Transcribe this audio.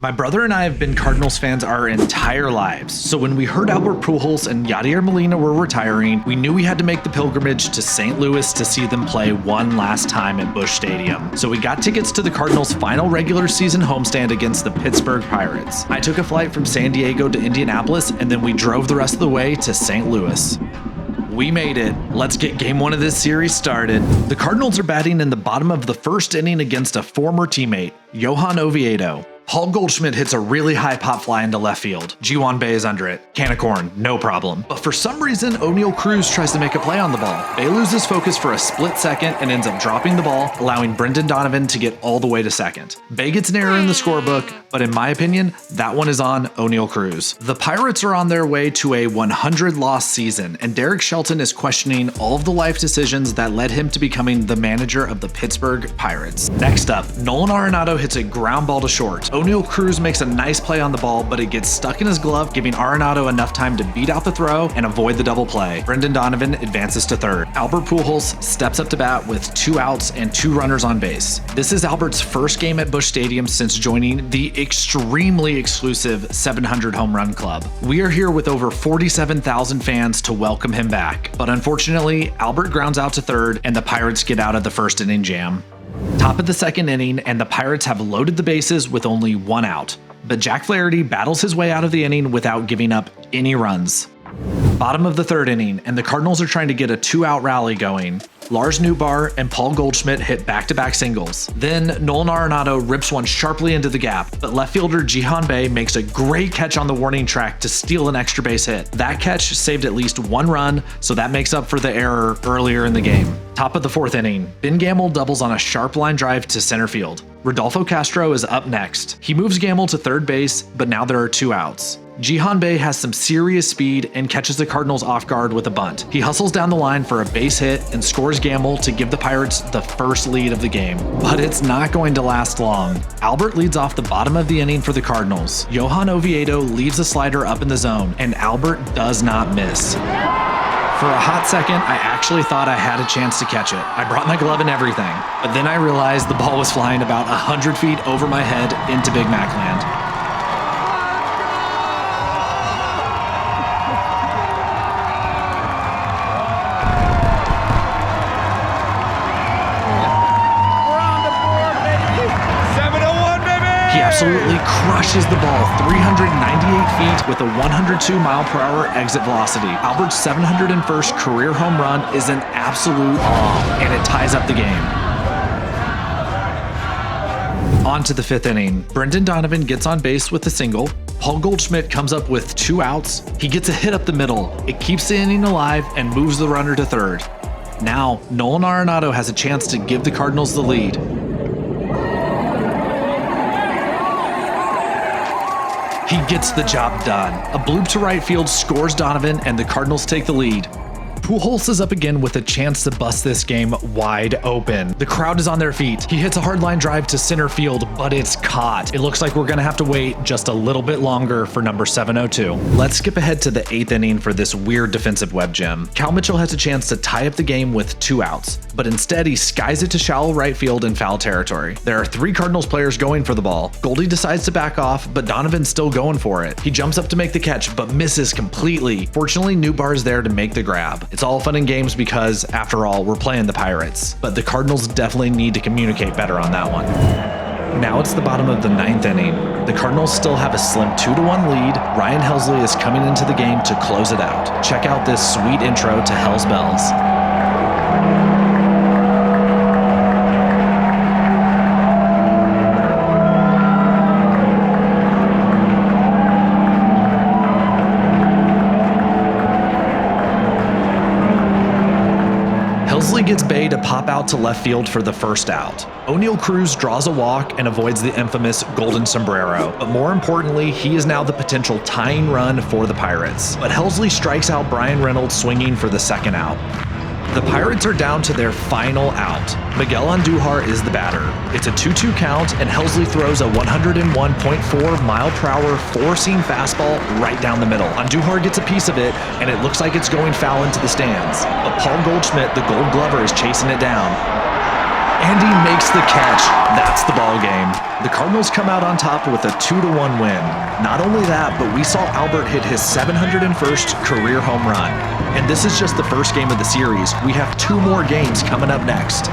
My brother and I have been Cardinals fans our entire lives, so when we heard Albert Pujols and Yadier Molina were retiring, we knew we had to make the pilgrimage to St. Louis to see them play one last time at Busch Stadium. So we got tickets to the Cardinals' final regular season homestand against the Pittsburgh Pirates. I took a flight from San Diego to Indianapolis, and then we drove the rest of the way to St. Louis. We made it. Let's get game one of this series started. The Cardinals are batting in the bottom of the first inning against a former teammate, Johan Oviedo. Paul Goldschmidt hits a really high pop fly into left field. Ji-Hwan Bae is under it. Can of corn, no problem. But for some reason, Oneil Cruz tries to make a play on the ball. Bae loses focus for a split second and ends up dropping the ball, allowing Brendan Donovan to get all the way to second. Bae gets an error in the scorebook, but in my opinion, that one is on Oneil Cruz. The Pirates are on their way to a 100-loss season, and Derek Shelton is questioning all of the life decisions that led him to becoming the manager of the Pittsburgh Pirates. Next up, Nolan Arenado hits a ground ball to short. Oneil Cruz makes a nice play on the ball, but it gets stuck in his glove, giving Arenado enough time to beat out the throw and avoid the double play. Brendan Donovan advances to third. Albert Pujols steps up to bat with 2 outs and 2 runners on base. This is Albert's first game at Busch Stadium since joining the extremely exclusive 700 home run club. We are here with over 47,000 fans to welcome him back, but unfortunately, Albert grounds out to third and the Pirates get out of the first inning jam. Top of the second inning, and the Pirates have loaded the bases with only 1 out. But Jack Flaherty battles his way out of the inning without giving up any runs. Bottom of the third inning, and the Cardinals are trying to get a 2-out rally going. Lars Nootbaar and Paul Goldschmidt hit back-to-back singles. Then Nolan Arenado rips one sharply into the gap, but left fielder Ji-Hwan Bae makes a great catch on the warning track to steal an extra base hit. That catch saved at least 1 run, so that makes up for the error earlier in the game. Top of the fourth inning, Ben Gamel doubles on a sharp line drive to center field. Rodolfo Castro is up next. He moves Gamel to third base, but now there are 2 outs. Ji-Hwan Bae has some serious speed and catches the Cardinals off guard with a bunt. He hustles down the line for a base hit and scores Gamel to give the Pirates the first lead of the game. But it's not going to last long. Albert leads off the bottom of the inning for the Cardinals. Johan Oviedo leaves a slider up in the zone, and Albert does not miss. For a hot second, I actually thought I had a chance to catch it. I brought my glove and everything, but then I realized the ball was flying about 100 feet over my head into Big Mac land. He absolutely crushes the ball 398 feet with a 102-mile-per-hour exit velocity. Albert's 701st career home run is an absolute bomb, and it ties up the game. On to the 5th inning. Brendan Donovan gets on base with a single. Paul Goldschmidt comes up with 2 outs. He gets a hit up the middle. It keeps the inning alive and moves the runner to third. Now, Nolan Arenado has a chance to give the Cardinals the lead. He gets the job done. A bloop to right field scores Donovan, and the Cardinals take the lead. Pujols is up again with a chance to bust this game wide open. The crowd is on their feet. He hits a hard line drive to center field, but it's caught. It looks like we're gonna have to wait just a little bit longer for number 702. Let's skip ahead to the 8th inning for this weird defensive web gem. Cal Mitchell has a chance to tie up the game with 2 outs, but instead he skies it to shallow right field in foul territory. There are 3 Cardinals players going for the ball. Goldie decides to back off, but Donovan's still going for it. He jumps up to make the catch, but misses completely. Fortunately, Nootbaar is there to make the grab. It's all fun and games because, after all, we're playing the Pirates, but the Cardinals definitely need to communicate better on that one. Now it's the bottom of the 9th inning. The Cardinals still have a slim 2-1 lead. Ryan Helsley is coming into the game to close it out. Check out this sweet intro to Hell's Bells. Helsley gets Bae to pop out to left field for the first out. Oneil Cruz draws a walk and avoids the infamous golden sombrero, but more importantly, he is now the potential tying run for the Pirates. But Helsley strikes out Brian Reynolds swinging for the 2nd out. The Pirates are down to their final out. Miguel Andujar is the batter. It's a 2-2 count, and Helsley throws a 101.4-mile-per-hour four-seam fastball right down the middle. Andujar gets a piece of it, and it looks like it's going foul into the stands. But Paul Goldschmidt, the Gold Glover, is chasing it down. And he makes the catch. That's the ball game. The Cardinals come out on top with a 2-1 win. Not only that, but we saw Albert hit his 701st career home run. And this is just the first game of the series. We have 2 more games coming up next.